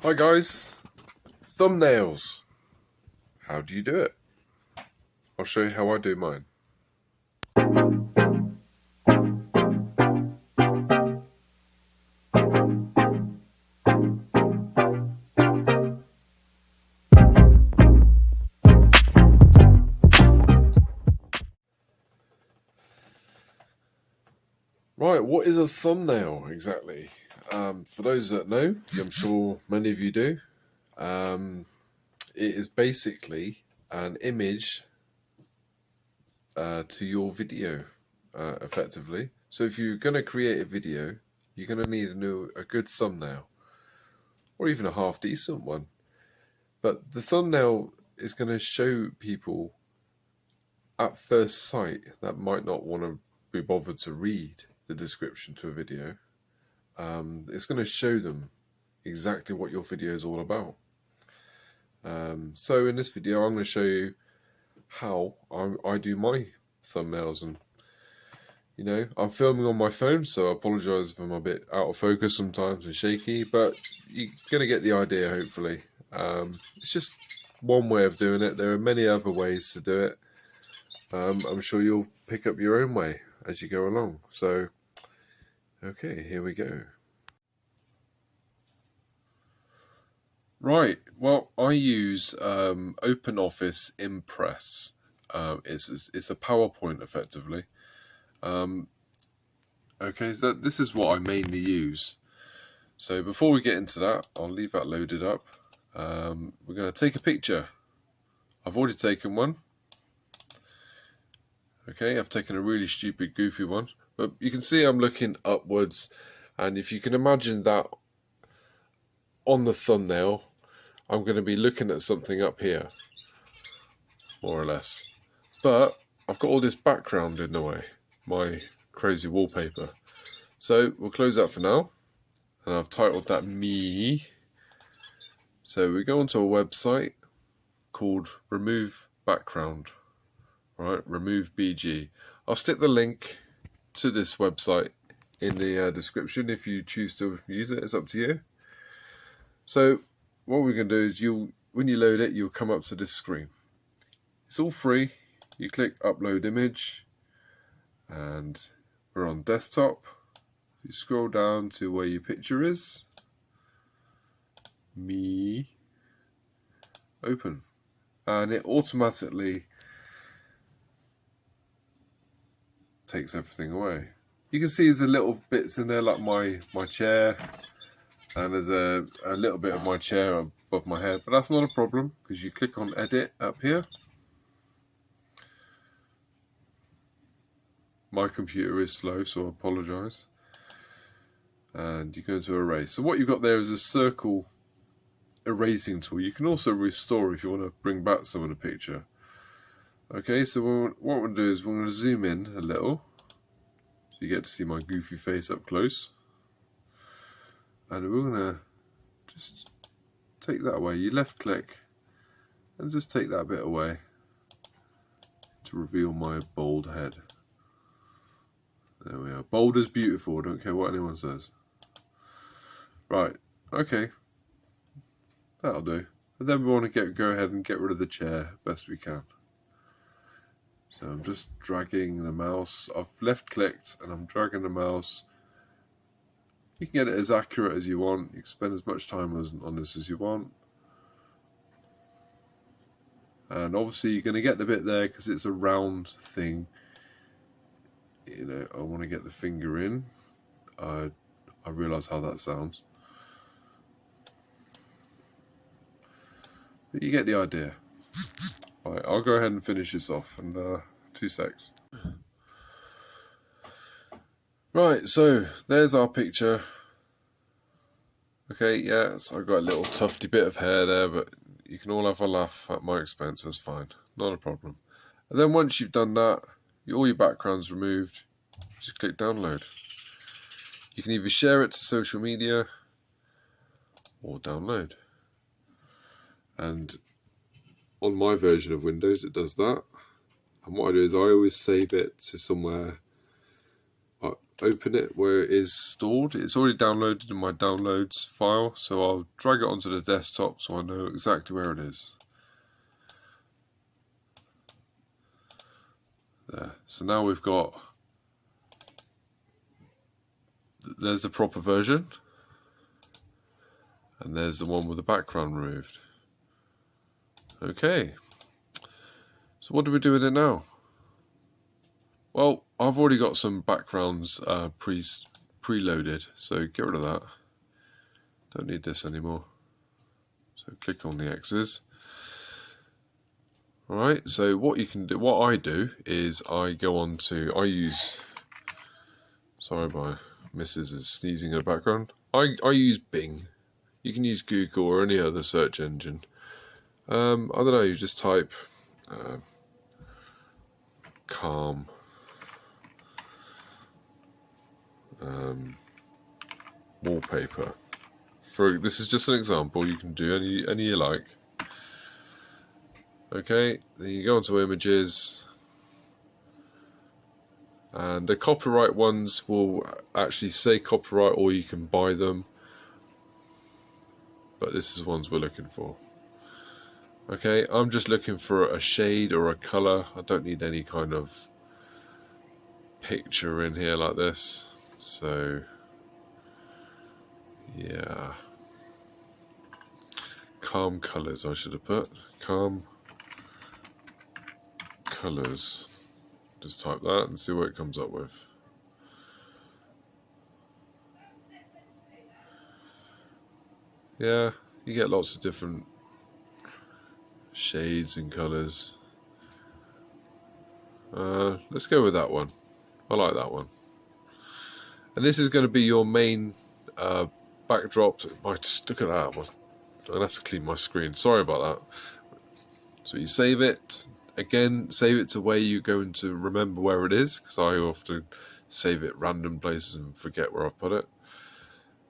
Hi guys, thumbnails. How do you do it? I'll show you how I do mine. Right, what is a thumbnail exactly? For those that know, I'm sure many of you do, it is basically an image to your video, effectively. So if you're going to create a video, you're going to need a good thumbnail, or even a half decent one. But the thumbnail is going to show people at first sight that might not want to be bothered to read the description to a video. It's going to show them exactly what your video is all about. So in this video, I'm going to show you how I do my thumbnails. And I'm filming on my phone, so I apologize if I'm a bit out of focus sometimes and shaky, but you're going to get the idea, hopefully. It's just one way of doing it. There are many other ways to do it. I'm sure you'll pick up your own way as you go along. So, okay, here we go. Right, well, I use OpenOffice Impress. It's a PowerPoint, effectively. Okay, so this is what I mainly use. So before we get into that, I'll leave that loaded up. We're going to take a picture. I've already taken one. Okay, I've taken a really stupid, goofy one. But you can see I'm looking upwards. And if you can imagine that on the thumbnail, I'm going to be looking at something up here, more or less. But I've got all this background in the way, my crazy wallpaper. So we'll close that for now. And I've titled that Me. So we go onto a website called Remove Background. Right, Remove BG. I'll stick the link to this website in the description if you choose to use it. It's up to you. So what we're going to do is when you load it, you'll come up to this screen. It's all free. You click Upload Image, and we're on desktop. You scroll down to where your picture is. Me. Open. And it automatically takes everything away. You can see there's a little bits in there like my chair, and there's a little bit of my chair above my head, but that's not a problem because you click on Edit up here. My computer is slow, so I apologise. And you go to Erase. So what you've got there is a circle erasing tool. You can also restore if you want to bring back some of the picture. Okay, so what we're going to do is we're going to zoom in a little, so you get to see my goofy face up close. And we're going to just take that away. You left click and just take that bit away to reveal my bald head. There we are. Bold is beautiful, I don't care what anyone says. Right, okay. That'll do. And then we want to go ahead and get rid of the chair best we can. So I'm just dragging the mouse. I've left clicked and I'm dragging the mouse. You can get it as accurate as you want. You can spend as much time on this as you want. And obviously you're going to get the bit there because it's a round thing. I want to get the finger in. I realise how that sounds. But you get the idea. Right, I'll go ahead and finish this off in 2 secs. Right, so there's our picture. Okay, yeah, so I've got a little tufty bit of hair there, but you can all have a laugh at my expense, that's fine. Not a problem. And then once you've done that, all your background's removed, just click download. You can either share it to social media or download. And on my version of Windows, it does that. And what I do is I always save it to somewhere open it where it is stored. It's already downloaded in my downloads file, so I'll drag it onto the desktop so I know exactly where it is. There. So now we've got, there's the proper version, and there's the one with the background removed. Okay, so what do we do with it now? Well, I've already got some backgrounds preloaded, so get rid of that. Don't need this anymore. So click on the X's. Alright, so what you can do, what I do is I go on to, I use, sorry my missus is sneezing in the background. I use Bing. You can use Google or any other search engine. I don't know, you just type calm wallpaper. This is just an example, you can do any you like. Okay, then you go onto images, and the copyright ones will actually say copyright, or you can buy them, but this is the ones we're looking for. Okay, I'm just looking for a shade or a color. I don't need any kind of picture in here like this, so yeah, calm colors I should have put, calm colors. Just type that and see what it comes up with. Yeah, you get lots of different shades and colors. Let's go with that one. I like that one. And this is going to be your main backdrop. Look at that. I'm going to have to clean my screen. Sorry about that. So you save it. Again, save it to where you're going to remember where it is, because I often save it random places and forget where I've put it.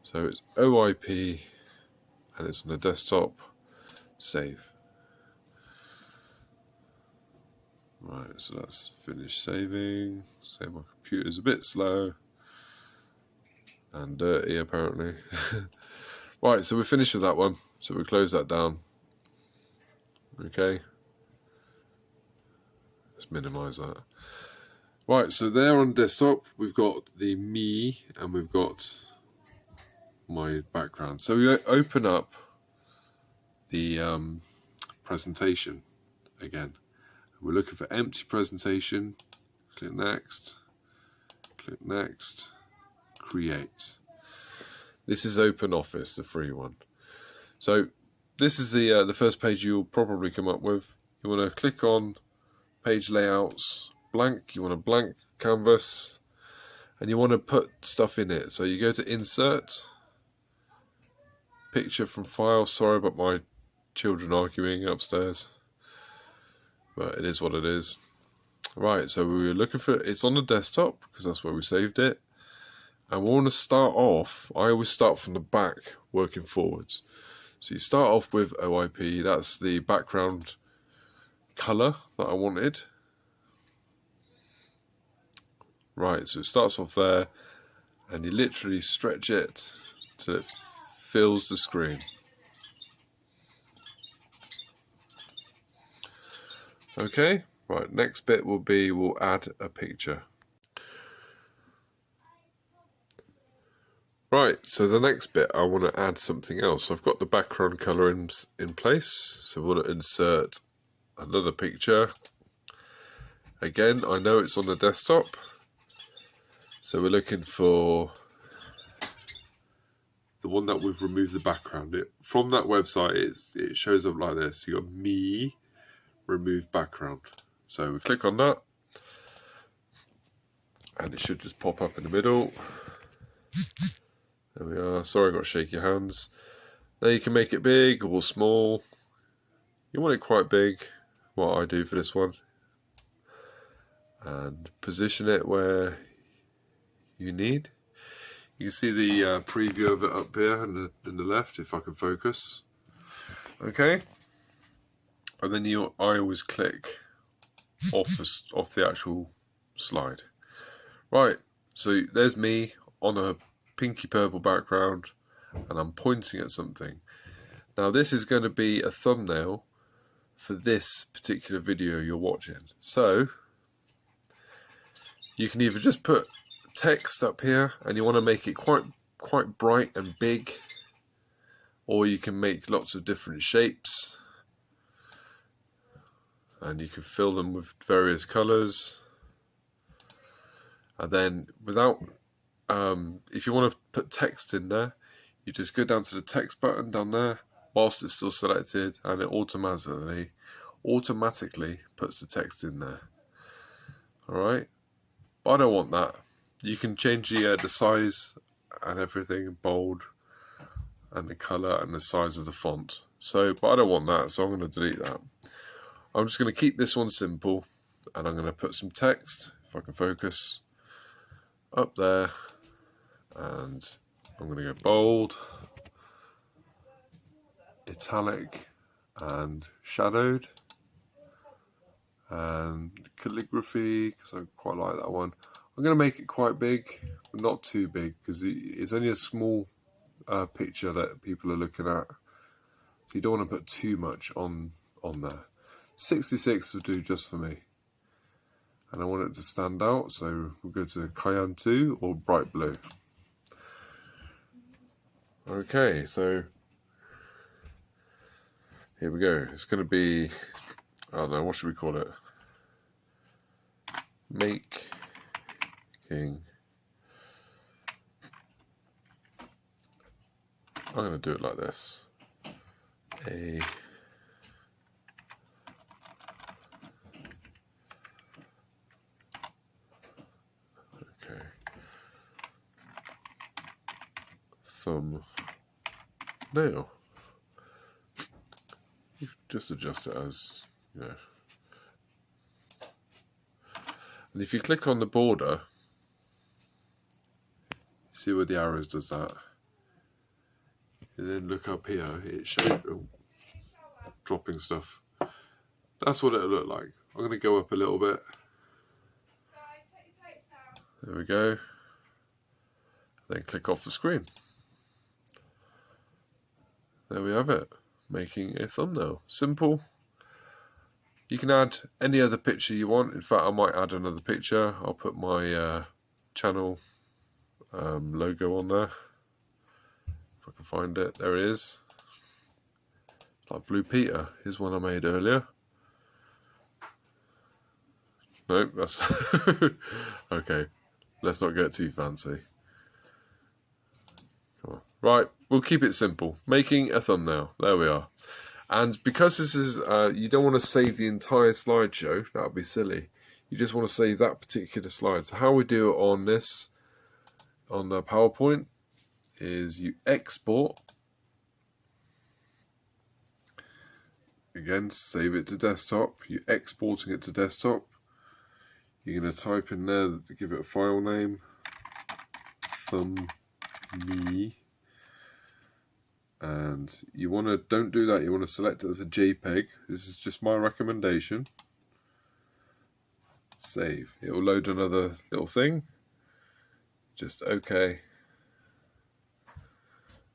So it's OIP, and it's on the desktop. Save. Right, so that's finished saving. Say my computer's a bit slow and dirty apparently. Right, so we're finished with that one. So we close that down. Okay. Let's minimize that. Right, so there on desktop we've got the me and we've got my background. So we open up the presentation again. We're looking for empty presentation. Click next. Click next. Create. This is OpenOffice, the free one. So this is the first page you'll probably come up with. You want to click on page layouts, blank. You want a blank canvas, and you want to put stuff in it. So you go to insert, picture from file. Sorry about my children arguing upstairs, but it is what it is. Right, so we were looking for, it's on the desktop because that's where we saved it, and we want to start off, I always start from the back working forwards. So you start off with OIP, that's the background color that I wanted. Right, so it starts off there, and you literally stretch it till it fills the screen. Okay, right, next bit will be, we'll add a picture. Right, so the next bit I want to add something else. I've got the background color in place, so we want to insert another picture. Again, I know it's on the desktop, so we're looking for the one that we've removed the background. From that website, it shows up like this. You got me, remove background. So we click on that, and it should just pop up in the middle. There we are. Sorry, I got shaky hands. Now you can make it big or small. You want it quite big, what I do for this one. And position it where you need. You can see the preview of it up here in the left, if I can focus. Okay. And then I always click off the actual slide. Right. So there's me on a pinky purple background and I'm pointing at something. Now this is going to be a thumbnail for this particular video you're watching. So you can either just put text up here and you want to make it quite bright and big, or you can make lots of different shapes and you can fill them with various colors. And then without if you want to put text in there, you just go down to the text button down there whilst it's still selected, and it automatically puts the text in there. Alright, but I don't want that. You can change the size and everything, bold, and the colour and the size of the font. So, but I don't want that, so I'm going to delete that. I'm just going to keep this one simple, and I'm going to put some text, if I can focus, up there, and I'm going to go bold, italic, and shadowed, and calligraphy, because I quite like that one. I'm going to make it quite big, but not too big, because it's only a small picture that people are looking at, so you don't want to put too much on there. 66 will do just for me, and I want it to stand out, so we'll go to Cayenne 2 or bright blue. Okay, so here we go. It's going to be, I don't know, what should we call it? Making. I'm going to do it like this. Okay. Thumbnail. You just adjust it as, you know. And if you click on the border, see where the arrows does that. And then look up here, it shows dropping stuff. That's what it'll look like. I'm going to go up a little bit. There we go. Then click off the screen. There we have it. Making a thumbnail. Simple. You can add any other picture you want. In fact, I might add another picture. I'll put my channel logo on there. If I can find it. There it is. Like Blue Peter. Here's one I made earlier. Nope, that's... Okay, let's not get too fancy. Come on. Right, we'll keep it simple. Making a thumbnail. There we are. And because this is, you don't want to save the entire slideshow. That would be silly. You just want to save that particular slide. So how we do it on this, on the PowerPoint, is you export. Again, save it to desktop. You're exporting it to desktop. You're going to type in there to give it a file name. Thumbme. And you want to, don't do that, you want to select it as a JPEG. This is just my recommendation. Save. It will load another little thing. Just OK.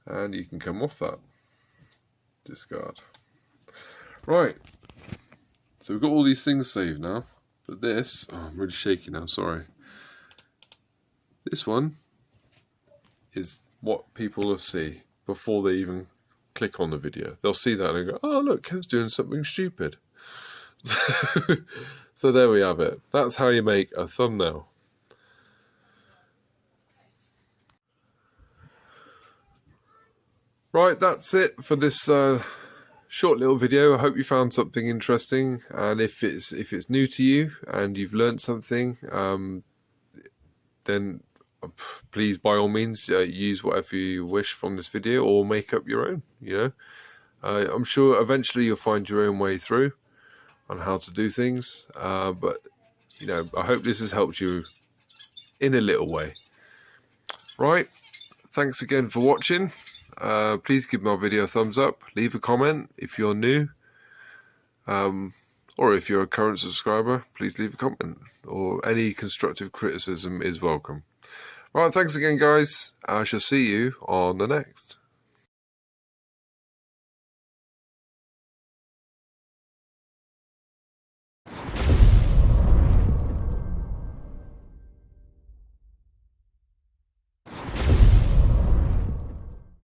And you can come off that. Discard. Right. So we've got all these things saved now. But this, oh, I'm really shaky now, sorry. This one is what people will see before they even click on the video. They'll see that and go, oh look, Kev's doing something stupid. So there we have it. That's how you make a thumbnail. Right, that's it for this short little video. I hope you found something interesting, and if it's new to you and you've learned something, then please by all means use whatever you wish from this video or make up your own. You know, I'm sure eventually you'll find your own way through on how to do things, but you know, I hope this has helped you in a little way. Right, thanks again for watching. Please give my video a thumbs up, leave a comment if you're new, and Or if you're a current subscriber, please leave a comment, or any constructive criticism is welcome. Right, thanks again guys. I shall see you on the next.